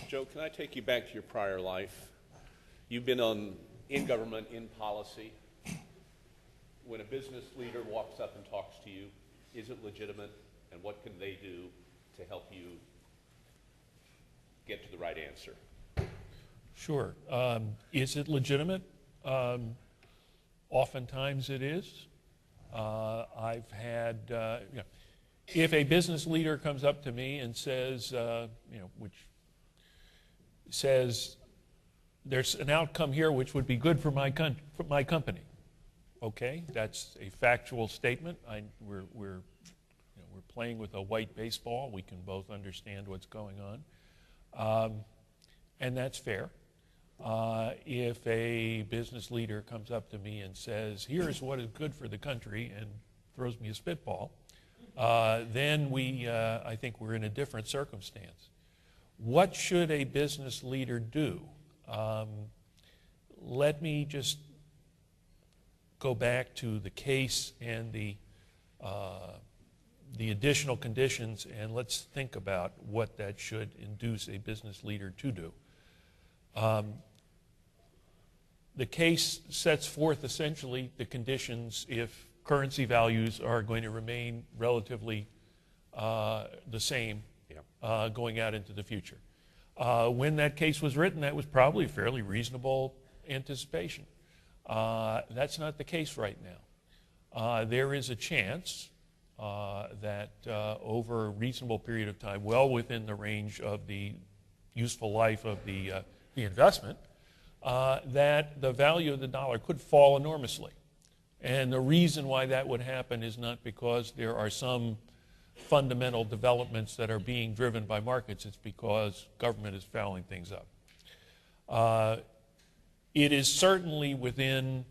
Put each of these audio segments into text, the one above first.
Joe, can I take you back to your prior life? You've been in government, in policy. When a business leader walks up and talks to you, is it legitimate, and what can they do to help you get to the right answer? Sure. Is it legitimate? Oftentimes it is. I've had, if a business leader comes up to me and says, which says there's an outcome here which would be good for my company. Okay, that's a factual statement. We're playing with a white baseball. We can both understand what's going on, and that's fair. If a business leader comes up to me and says, here's what is good for the country, and throws me a spitball, then I think we're in a different circumstance. What should a business leader do? Let me just go back to the case and the additional conditions, and let's think about what that should induce a business leader to do. The case sets forth essentially the conditions if currency values are going to remain relatively the same going out into the future. When that case was written, that was probably a fairly reasonable anticipation. That's not the case right now. There is a chance that over a reasonable period of time, well within the range of the useful life of the investment, that the value of the dollar could fall enormously. And the reason why that would happen is not because there are some fundamental developments that are being driven by markets. It's because government is fouling things up. It is certainly within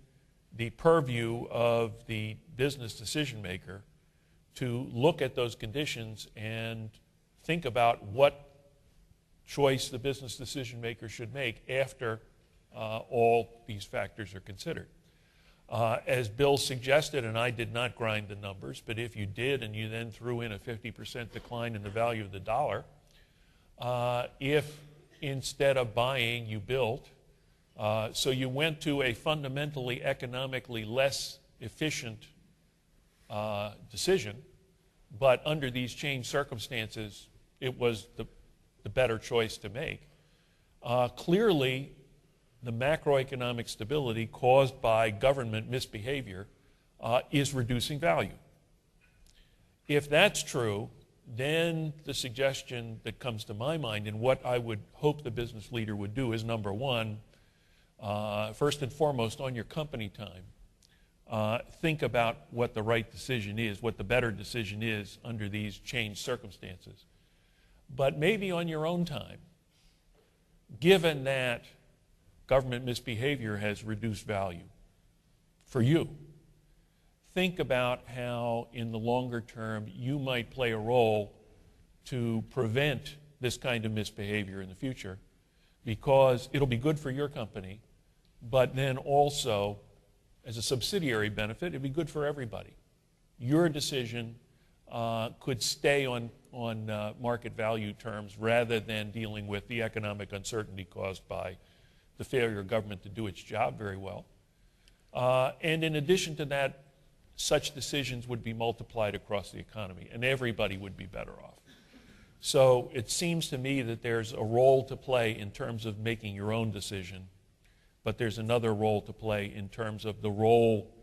the purview of the business decision maker to look at those conditions and think about what choice the business decision maker should make after all these factors are considered. As Bill suggested, and I did not grind the numbers, but if you did and you then threw in a 50% decline in the value of the dollar, if instead of buying you built, so you went to a fundamentally economically less efficient decision, but under these changed circumstances, it was the better choice to make. Clearly, the macroeconomic stability caused by government misbehavior is reducing value. If that's true, then the suggestion that comes to my mind and what I would hope the business leader would do is, number one, first and foremost, on your company time, think about what the right decision is, what the better decision is under these changed circumstances. But maybe on your own time, given that government misbehavior has reduced value for you, think about how in the longer term you might play a role to prevent this kind of misbehavior in the future, because it'll be good for your company, but then also as a subsidiary benefit, it'd be good for everybody. Your decision could stay on market value terms rather than dealing with the economic uncertainty caused by the failure of government to do its job very well. And in addition to that, such decisions would be multiplied across the economy, and everybody would be better off. So it seems to me that there's a role to play in terms of making your own decision, but there's another role to play in terms of the role,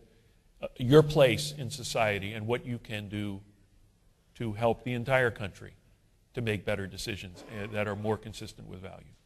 your place in society and what you can do to help the entire country to make better decisions that are more consistent with values.